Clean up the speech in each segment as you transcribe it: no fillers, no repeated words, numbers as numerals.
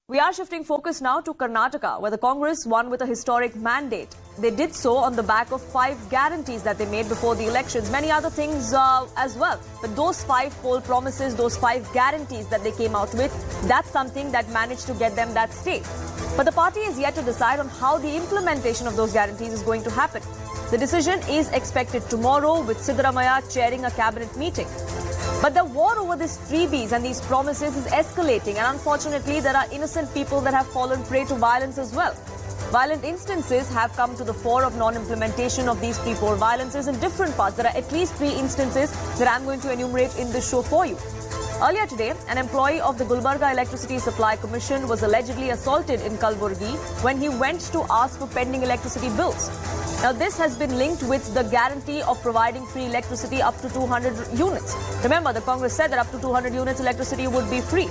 We are shifting focus now to Karnataka, where the Congress won with a historic mandate. They did so on the back of 5 guarantees that they made before the elections. Many other things as well. But those 5 poll promises, those 5 guarantees that they came out with, that's something that managed to get them that state. But the party is yet to decide on how the implementation of those guarantees is going to happen. The decision is expected tomorrow, with Siddaramaiah chairing a cabinet meeting. But the war over these freebies and these promises is escalating, and unfortunately there are innocent people that have fallen prey to violence as well. Violent instances have come to the fore of non-implementation of these pre-poll violences in different parts. There are at least 3 instances that I'm going to enumerate in this show for you. Earlier today, an employee of the Gulbarga Electricity Supply Commission was allegedly assaulted in Kalburgi when he went to ask for pending electricity bills. Now, this has been linked with the guarantee of providing free electricity up to 200 units. Remember, the Congress said that up to 200 units electricity would be free.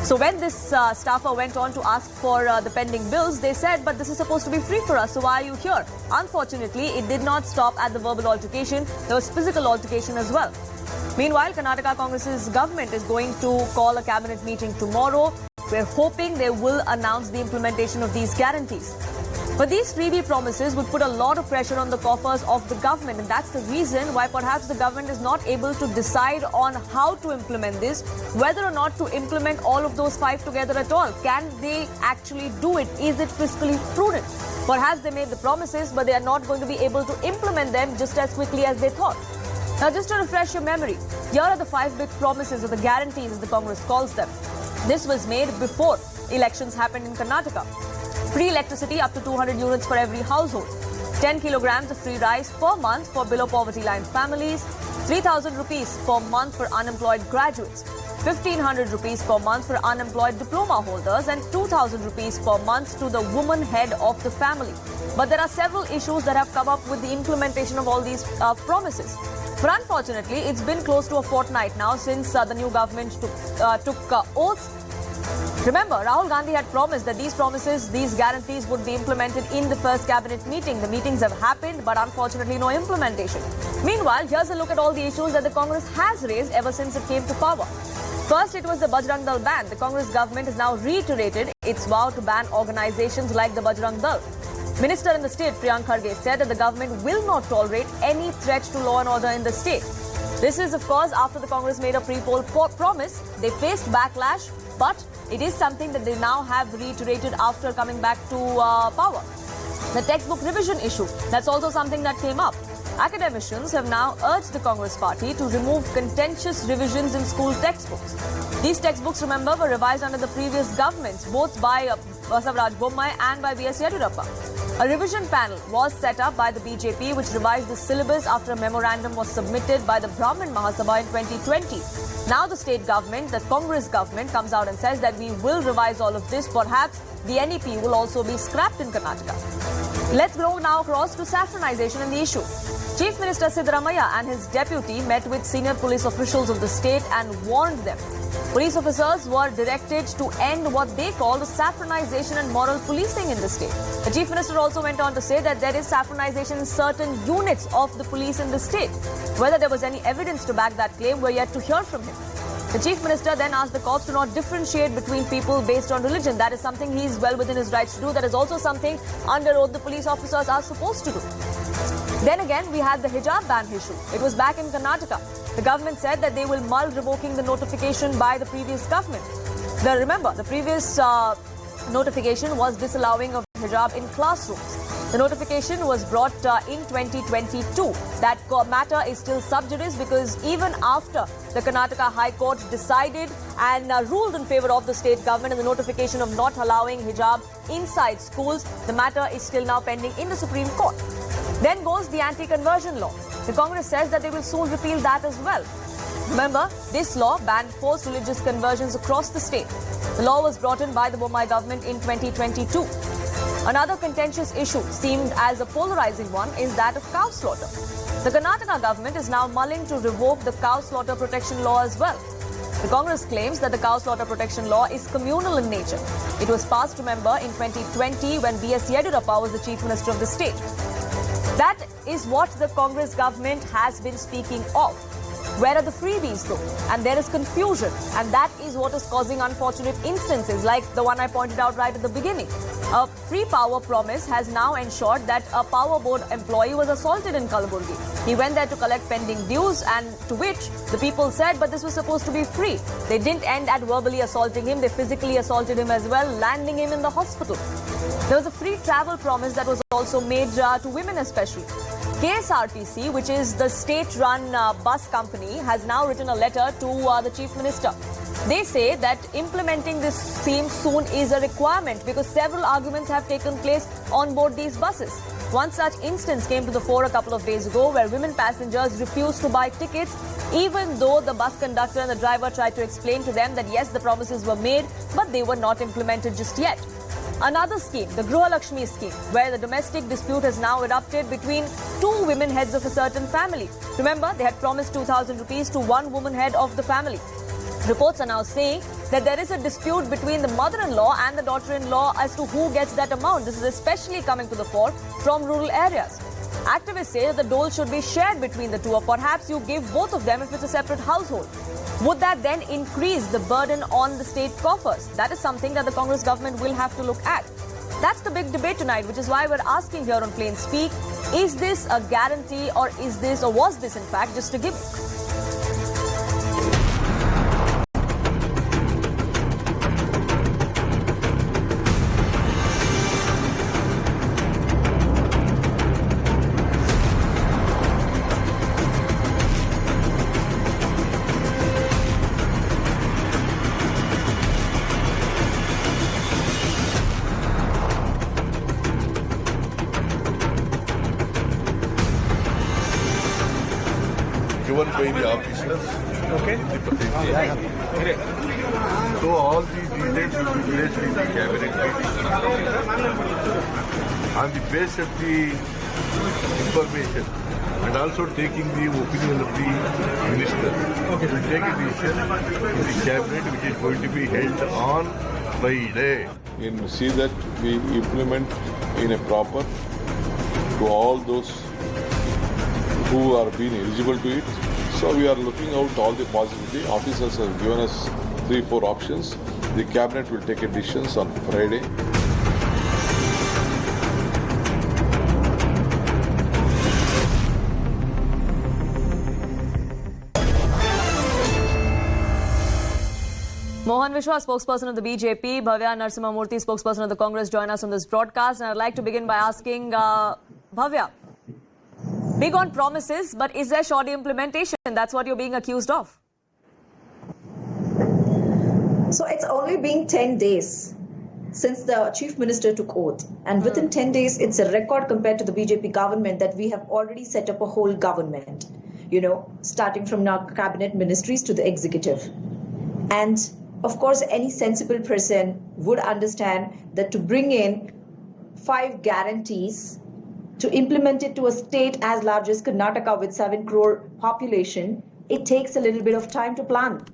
So when this staffer went on to ask for the pending bills, they said, but this is supposed to be free for us, so why are you here? Unfortunately, it did not stop at the verbal altercation. There was physical altercation as well. Meanwhile, Karnataka Congress's government is going to call a cabinet meeting tomorrow. We're hoping they will announce the implementation of these guarantees. But these freebie promises would put a lot of pressure on the coffers of the government, and that's the reason why perhaps the government is not able to decide on how to implement this, whether or not to implement all of those 5 together at all. Can they actually do it? Is it fiscally prudent? Perhaps they made the promises, but they are not going to be able to implement them just as quickly as they thought. Now, just to refresh your memory, here are the 5 big promises, or the guarantees as the Congress calls them. This was made before elections happened in Karnataka. Free electricity up to 200 units for every household. 10 kilograms of free rice per month for below poverty line families. 3,000 rupees per month for unemployed graduates. 1,500 rupees per month for unemployed diploma holders, and 2,000 rupees per month to the woman head of the family. But there are several issues that have come up with the implementation of all these promises. But unfortunately, it's been close to a fortnight now since the new government took oaths. Remember, Rahul Gandhi had promised that these guarantees would be implemented in the first cabinet meeting. The meetings have happened, but unfortunately no implementation. Meanwhile, here's a look at all the issues that the Congress has raised ever since it came to power. First, it was the Bajrang Dal ban. The Congress government has now reiterated its vow to ban organizations like the Bajrang Dal. Minister in the state, Priyank Kharge, said that the government will not tolerate any threat to law and order in the state. This is, of course, after the Congress made a pre-poll promise. They faced backlash, but it is something that they now have reiterated after coming back to power. The textbook revision issue, that's also something that came up. Academicians have now urged the Congress party to remove contentious revisions in school textbooks. These textbooks, remember, were revised under the previous governments, both by Basavaraj Bommai and by B.S. Yediyurappa. A revision panel was set up by the BJP, which revised the syllabus after a memorandum was submitted by the Brahmin Mahasabha in 2020. Now the state government, the Congress government, comes out and says that we will revise all of this. Perhaps the NEP will also be scrapped in Karnataka. Let's go now across to saffronization and the issue. Chief Minister Siddaramaiah and his deputy met with senior police officials of the state and warned them. Police officers were directed to end what they call the saffronization and moral policing in the state. The Chief Minister also went on to say that there is saffronization in certain units of the police in the state. Whether there was any evidence to back that claim, we're yet to hear from him. The Chief Minister then asked the cops to not differentiate between people based on religion. That is something he is well within his rights to do. That is also something under oath the police officers are supposed to do. Then again, we had the hijab ban issue. It was back in Karnataka. The government said that they will mull revoking the notification by the previous government. Remember, the previous notification was disallowing of hijab in classrooms. The notification was brought in 2022. That matter is still sub judice, because even after the Karnataka High Court decided and ruled in favor of the state government in the notification of not allowing hijab inside schools, the matter is still now pending in the Supreme Court. Then goes the anti-conversion law. The Congress says that they will soon repeal that as well. Remember, this law banned forced religious conversions across the state. The law was brought in by the Bommai government in 2022. Another contentious issue, seemed as a polarizing one, is that of cow slaughter. The Karnataka government is now mulling to revoke the cow slaughter protection law as well. The Congress claims that the cow slaughter protection law is communal in nature. It was passed, remember, in 2020 when B.S. Yediyurappa was the Chief Minister of the state. That is what the Congress government has been speaking of. Where are the freebies though? And there is confusion, and that is what is causing unfortunate instances like the one I pointed out right at the beginning. A free power promise has now ensured that a power board employee was assaulted in Kalaburgi. He went there to collect pending dues, and to which the people said, but this was supposed to be free. They didn't end at verbally assaulting him, they physically assaulted him as well, landing him in the hospital. There was a free travel promise that was also made to women especially. KSRTC, which is the state-run bus company, has now written a letter to the Chief Minister. They say that implementing this scheme soon is a requirement because several arguments have taken place on board these buses. One such instance came to the fore a couple of days ago where women passengers refused to buy tickets even though the bus conductor and the driver tried to explain to them that yes, the promises were made but they were not implemented just yet. Another scheme, the Griha Lakshmi scheme, where the domestic dispute has now erupted between two women heads of a certain family. Remember, they had promised 2,000 rupees to one woman head of the family. Reports are now saying that there is a dispute between the mother-in-law and the daughter-in-law as to who gets that amount. This is especially coming to the fore from rural areas. Activists say that the dole should be shared between the two, or perhaps you give both of them if it's a separate household. Would that then increase the burden on the state coffers? That is something that the Congress government will have to look at. That's the big debate tonight, which is why we're asking here on Plain Speak, is this a guarantee or was this in fact just a gimmick? Given by the officers. Okay. So all the details will be placed in the cabinet meeting. On the basis of the information and also taking the opinion of the minister, we will take a decision in the cabinet which is going to be held on Friday. And see that we implement in a proper to all those who are being eligible to it. So we are looking out all the possibility. Officers have given us 3-4 options. The cabinet will take a decision on Friday. Mohan Vishwa, spokesperson of the BJP, Bhavya Narasimhamurthy, spokesperson of the Congress, join us on this broadcast. And I'd like to begin by asking Bhavya, big on promises, but is there shoddy implementation? That's what you're being accused of. So it's only been 10 days since the Chief Minister took oath. And within 10 days, it's a record compared to the BJP government that we have already set up a whole government, starting from now cabinet ministries to the executive. And of course, any sensible person would understand that to bring in 5 guarantees to implement it to a state as large as Karnataka with 7 crore population, it takes a little bit of time to plan.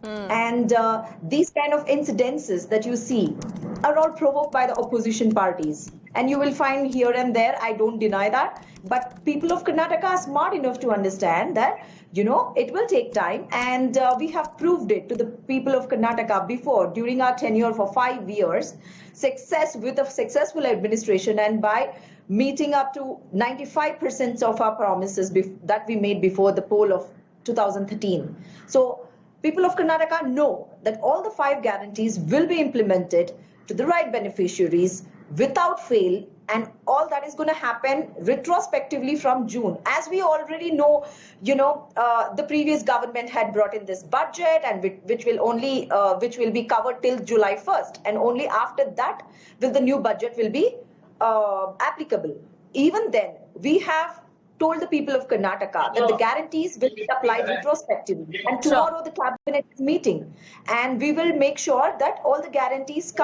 And these kind of incidences that you see are all provoked by the opposition parties. And you will find here and there, I don't deny that. But people of Karnataka are smart enough to understand that, it will take time. And we have proved it to the people of Karnataka before, during our tenure for 5 years, success with a successful administration and by meeting up to 95% of our promises that we made before the poll of 2013. So people of Karnataka know that all the 5 guarantees will be implemented to the right beneficiaries without fail, and all that is going to happen retrospectively from June. As we already know, the previous government had brought in this budget, and which will be covered till July 1st, and only after that will the new budget will be applicable. Even then, we have told the people of Karnataka that the guarantees will be applied retrospectively. And tomorrow the cabinet is meeting, and we will make sure that all the guarantees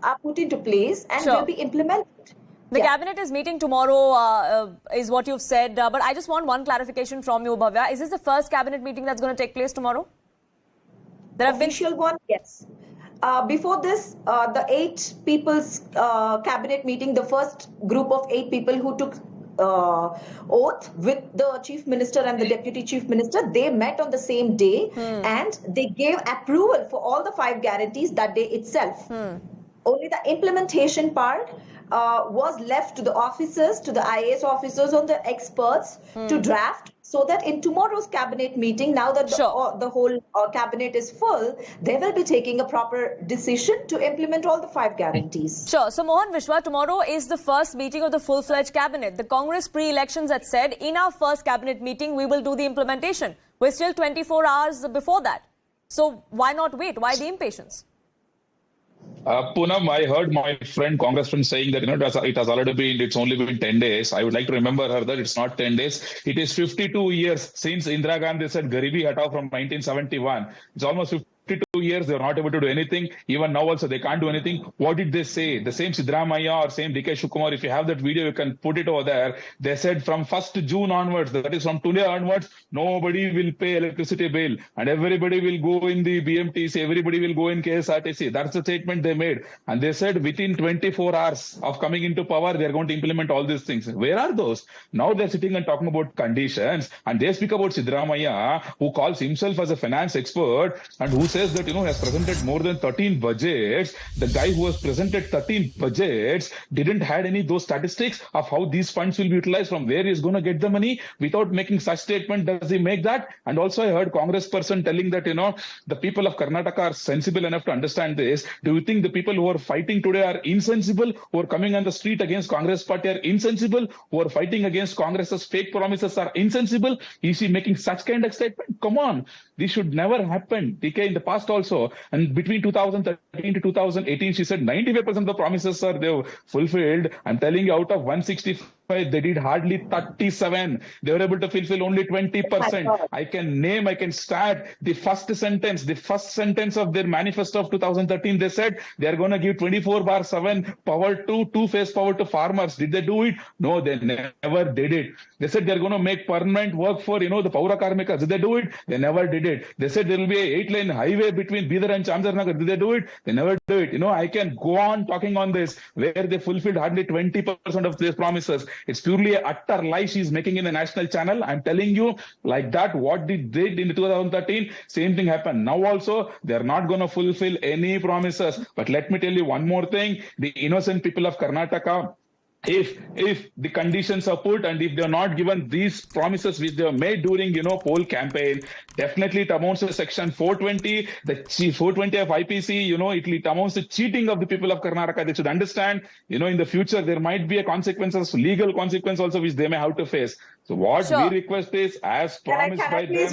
are put into place and will be implemented. The cabinet is meeting tomorrow, is what you've said. But I just want one clarification from you, Bhavya. Is this the first cabinet meeting that's going to take place tomorrow? There have Official one, yes. Before this, the 8 people's cabinet meeting, the first group of 8 people who took oath with the Chief Minister and the Deputy Chief Minister. They met on the same day and they gave approval for all the 5 guarantees that day itself. Only the implementation part was left to the officers, to the IAS officers, on the experts to draft, so that in tomorrow's cabinet meeting, now that the whole cabinet is full, they will be taking a proper decision to implement all the 5 guarantees. Sure. So, Mohan Vishwa, tomorrow is the first meeting of the full-fledged cabinet. The Congress pre-elections had said, in our first cabinet meeting, we will do the implementation. We're still 24 hours before that. So, why not wait? Why the impatience? Poonam, I heard my Congress friend saying that it's only been 10 days. I would like to remember her that it's not 10 days. It is 52 years since Indira Gandhi said Garibi Hatao from 1971. It's almost 52 years, they're not able to do anything. Even now also, they can't do anything. What did they say? The same Siddaramaiah or same DK Shukumar, if you have that video, you can put it over there. They said from 1st June onwards, that is from today onwards, nobody will pay electricity bill and everybody will go in the BMTC, everybody will go in KSRTC. That's the statement they made. And they said within 24 hours of coming into power, they're going to implement all these things. Where are those? Now they're sitting and talking about conditions, and they speak about Siddaramaiah, who calls himself as a finance expert and who says that, has presented more than 13 budgets. The guy who has presented 13 budgets didn't had any those statistics of how these funds will be utilized, from where he's going to get the money. Without making such statement, does he make that? And also I heard Congress person telling that, the people of Karnataka are sensible enough to understand this. Do you think the people who are fighting today are insensible, who are coming on the street against Congress party are insensible, who are fighting against Congress's fake promises are insensible? Is he making such kind of statement? Come on. This should never happen. TK, in the past also, and between 2013 to 2018, she said 95% of the promises are they fulfilled. I'm telling you, out of 165, they did hardly 37. They were able to fulfill only 20%. I can start the first sentence of their manifesto of 2013. They said they are going to give 24/7 power to two-phase power to farmers. Did they do it? No, they never did it. They said they're going to make permanent work for, the Paura Karmikas. Did they do it? They never did it. They said there will be a 8-lane highway between Bidar and Chamjarnagar. Did they do it? They never do it. I can go on talking on this, where they fulfilled hardly 20% of their promises. It's purely an utter lie she's making in the national channel. I'm telling you, like that, what they did in 2013, same thing happened. Now also, they're not going to fulfill any promises. But let me tell you one more thing. The innocent people of Karnataka, if the conditions are put and if they're not given these promises which they were made during, poll campaign, definitely it amounts to section 420, the 420 of IPC, it amounts to cheating of the people of Karnataka. They should understand, in the future, there might be a consequences, legal consequence also, which they may have to face. So what we request is, as promised by them, they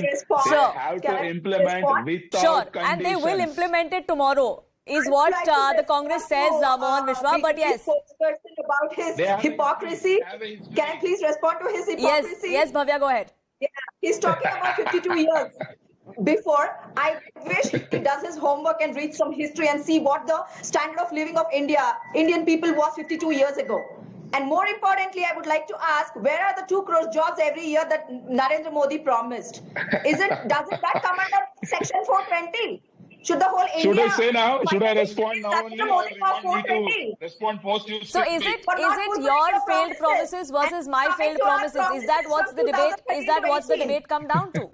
have to implement without conditions. And they will implement it tomorrow. Is what the Congress says, Mohan Vishwa, but yes. About his hypocrisy. Can I please respond to his hypocrisy? Yes, Bhavya, go ahead. Yeah, he's talking about 52 years before. I wish he does his homework and reads some history and see what the standard of living of Indian people was 52 years ago. And more importantly, I would like to ask, where are the 2 crore jobs every year that Narendra Modi promised? Doesn't that come under section 420? Should the whole Should I say now? Should I respond now only, or you want me to respond post you? So is it your failed promises versus my failed promises? Is that what's the debate? Is that what's the debate come down to?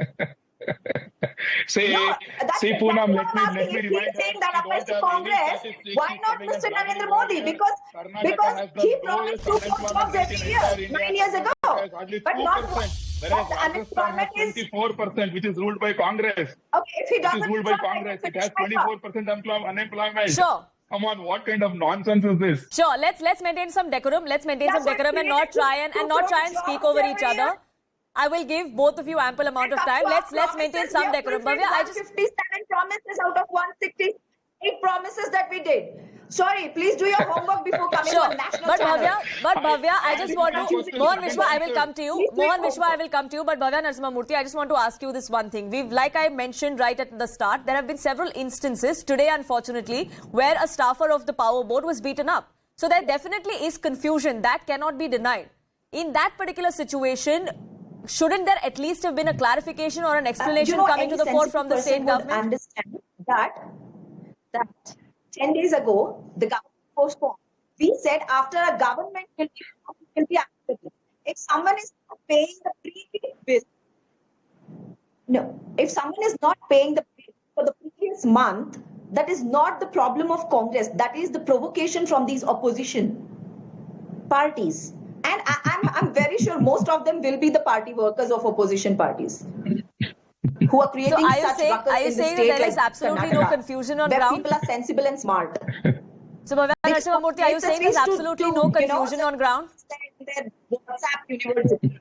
See, Poonam, let me remind saying that applies to Congress. Why not Mr. Narendra Modi? Because he promised 2 crore jobs every year, 9 years ago. But not whereas Rajasthan has 24%, which is ruled by Congress. Okay, if he doesn't, it is ruled by Congress. It has 24% unemployment. Sure. Come on, what kind of nonsense is this? Sure, let's maintain some decorum. Let's maintain some decorum and not try and speak over each other. I will give both of you ample amount of time. Let's maintain some decorum. Bhavya, 57 promises out of 168 promises that we did. Sorry, please do your homework before coming on national channel. But Bhavya, I just want to, Mohan Vishwa, I will come to you. Mohan Vishwa, I will come to you. But Bhavya Narasimhamurthy, I just want to ask you this one thing. Like I mentioned right at the start, there have been several instances today, unfortunately, where a staffer of the power board was beaten up. So there definitely is confusion. That cannot be denied. In that particular situation, shouldn't there at least have been a clarification or an explanation coming to the fore from the state government? Understand that 10 days ago, the government postponed. We said after a government will be applicable. if someone is not paying the previous bill, no, if someone is not paying the bill for the previous month, that is not the problem of Congress. That is the provocation from these opposition parties. And I'm very sure most of them will be the party workers of opposition parties who are creating such ruckus are you in the saying state that there like is absolutely no Karnataka, confusion on where ground? people are sensible and smart. So, Bhavya Narasimha Murthy, are you saying there's absolutely no confusion on ground? Their WhatsApp university.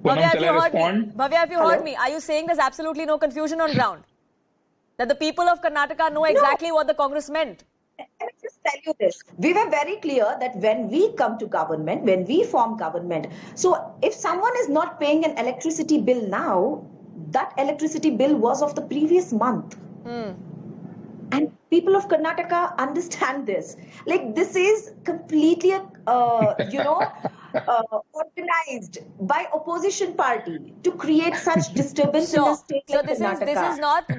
Bhavya, Shall I respond? Bhavya, have you heard me? Are you saying there's absolutely no confusion on ground? That the people of Karnataka know exactly what the Congress meant? Let me just tell you this. We were very clear that when we come to government, when we form government, so if someone is not paying an electricity bill now, that electricity bill was of the previous month. And people of Karnataka understand this. Like, this is completely, organized by opposition party to create such disturbance in the state So like this Karnataka. is not the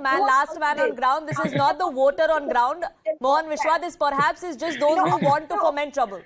last man on ground. This is not the voter on ground. Mohan Vishwa, this perhaps is just those who want to foment trouble.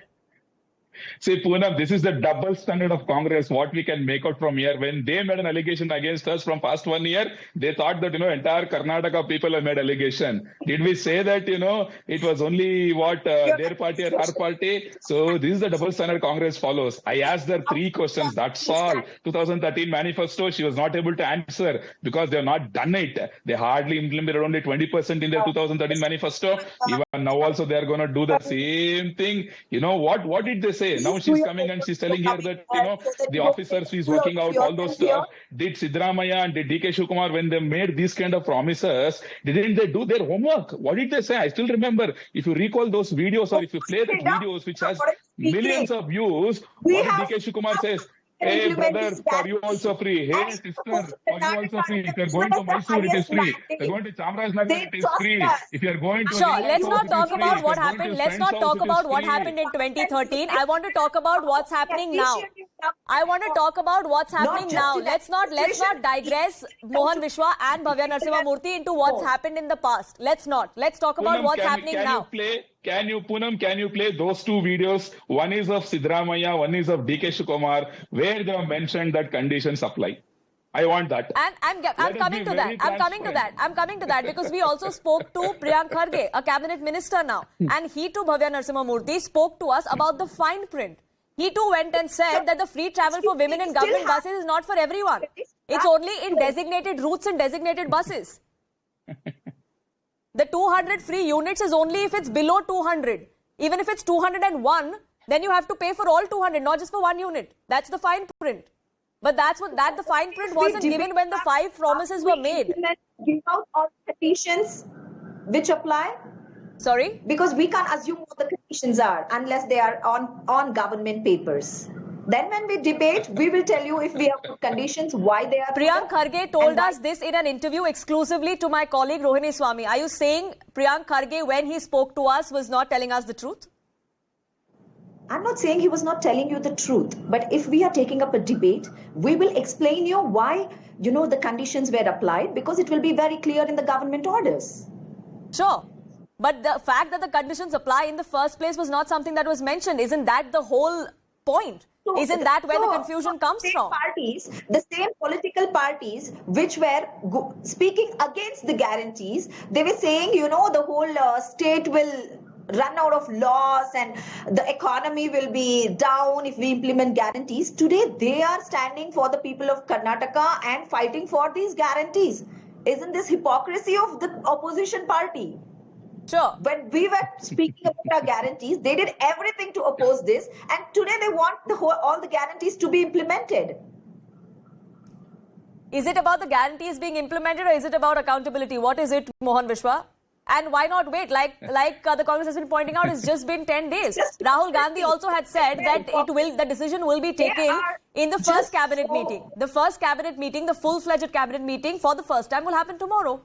See, Poonam, this is the double standard of Congress, what we can make out from here. When they made an allegation against us from past 1 year, they thought that, entire Karnataka people have made allegation. Did we say that, it was only their party or our party? So this is the double standard Congress follows. I asked her 3 questions, that's all. 2013 manifesto, she was not able to answer because they have not done it. They hardly implemented only 20% in their 2013 manifesto. Even now also they are going to do the same thing. What did they say? Now she's coming and she's telling here that, the officers she's working out all those stuff. Did Siddaramaiah and did DK Shivakumar, when they made these kind of promises, didn't they do their homework? What did they say? I still remember, if you recall those videos or if you play the videos which has millions of views, what DK Shivakumar says, hey brother, for you also free. Hey sister, for you also free. If you're going to Mysore, it is free. If you're going to Chamarajanagar, it is free. If you're going to... Sure, let's not talk about what happened. Let's not talk about what happened in 2013. I want to talk about what's happening now. I want to talk about what's happening now. Let's not digress Mohan Vishwa and Bhavya Narasimha Murthy into what's happened in the past. Let's not. Let's talk about Poonam, what's happening now. Can you play those 2 videos? One is of Siddaramaiah, one is of DK Shivakumar, where they have mentioned that conditions apply. I want that. And I'm coming to that. I'm coming to that because we also spoke to Priyank Kharge, a cabinet minister now. And he too, Bhavya Narasimha Murthy, spoke to us about the fine print. He too went and said that the free travel for women in government buses is not for everyone. It's only in designated routes and designated buses. The 200 free units is only if it's below 200. Even if it's 201, then you have to pay for all 200, not just for one unit. That's the fine print. But the fine print wasn't given when the 5 promises were made. Give out all the conditions which apply. Sorry? Because we can't assume what the conditions are unless they are on government papers. Then when we debate, we will tell you if we have put conditions, why they are... Priyank Kharge told us this in an interview exclusively to my colleague Rohini Swami. Are you saying Priyank Kharge, when he spoke to us, was not telling us the truth? I'm not saying he was not telling you the truth. But if we are taking up a debate, we will explain you why, the conditions were applied, because it will be very clear in the government orders. Sure. But the fact that the conditions apply in the first place was not something that was mentioned. Isn't that the whole point? Isn't that where the confusion comes from? The same political parties which were speaking against the guarantees, they were saying, the whole state will run out of laws and the economy will be down if we implement guarantees. Today, they are standing for the people of Karnataka and fighting for these guarantees. Isn't this hypocrisy of the opposition party? Sure. When we were speaking about our guarantees, they did everything to oppose this, and today they want all the guarantees to be implemented. Is it about the guarantees being implemented, or is it about accountability? What is it, Mohan Vishwa? And why not wait? Like the Congress has been pointing out, it's just been 10 days. Rahul Gandhi also had said that the decision will be taken in the first cabinet meeting. The first cabinet meeting, the full-fledged cabinet meeting for the first time will happen tomorrow.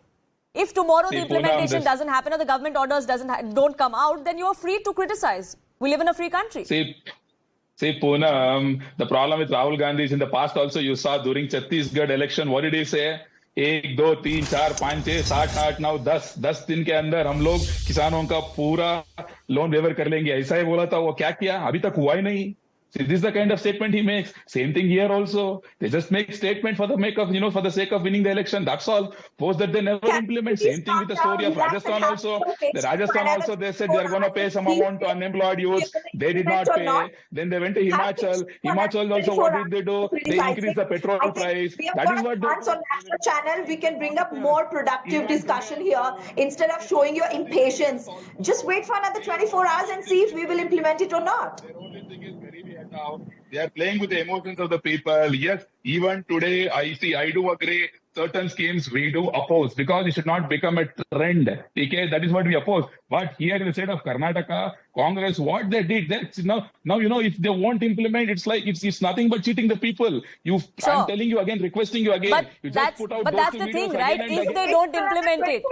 If tomorrow the implementation doesn't happen or the government orders don't come out, then you are free to criticize. We live in a free country. See, Poonam, the problem with Rahul Gandhi is in the past also you saw during Chhattisgarh election, what did he say? 1, 2, 3, 4, 5, 6, 7, 8, 9, 10 दिन के अंदर हम लोग किसानों का पूरा loan waiver कर लेंगे, ऐसा ही बोला था, वो क्या किया? अभी तक हुआ ही नहीं. See, this is the kind of statement he makes. Same thing here also. They just make statement for the sake of winning the election. That's all. Post that they never implement. Same thing with the story of Rajasthan also. The Rajasthan also, they said they are going to pay some amount to unemployed youths. They did not pay. Then they went to Himachal. Himachal also, what did they do? They increased the petrol price. That is what on national channel, we can bring up more productive discussion here instead of showing your impatience. Just wait for another 24 hours and see if we will implement it or not. They are playing with the emotions of the people. Yes, even today, I do agree. Certain schemes we do oppose because it should not become a trend. Okay, that is what we oppose. But here in the state of Karnataka, Congress, what they did, that's now if they won't implement, it's like it's nothing but cheating the people. Sure. I'm telling you again, requesting you again. But you that's just put out but those that's two the thing, videos right? again and If again. they don't implement it,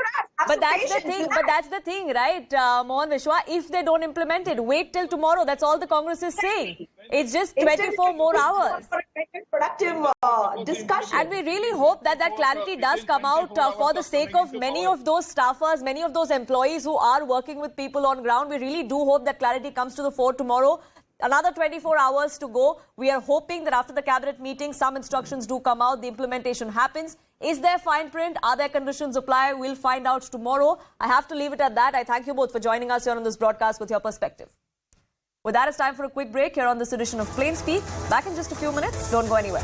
but that's the thing, right, Mohan Vishwa? If they don't implement it, wait till tomorrow. That's all the Congress is saying. It's just 24 more hours. Productive discussion. And we really hope that clarity does come out for the sake of many of those staffers, many of those employees who are working with people on ground. We really do hope that clarity comes to the fore tomorrow. Another 24 hours to go. We are hoping that after the cabinet meeting, some instructions do come out, the implementation happens. Is there fine print? Are there conditions apply? We'll find out tomorrow. I have to leave it at that. I thank you both for joining us here on this broadcast with your perspective. With that, it's time for a quick break here on this edition of Plain Speak. Back in just a few minutes. Don't go anywhere.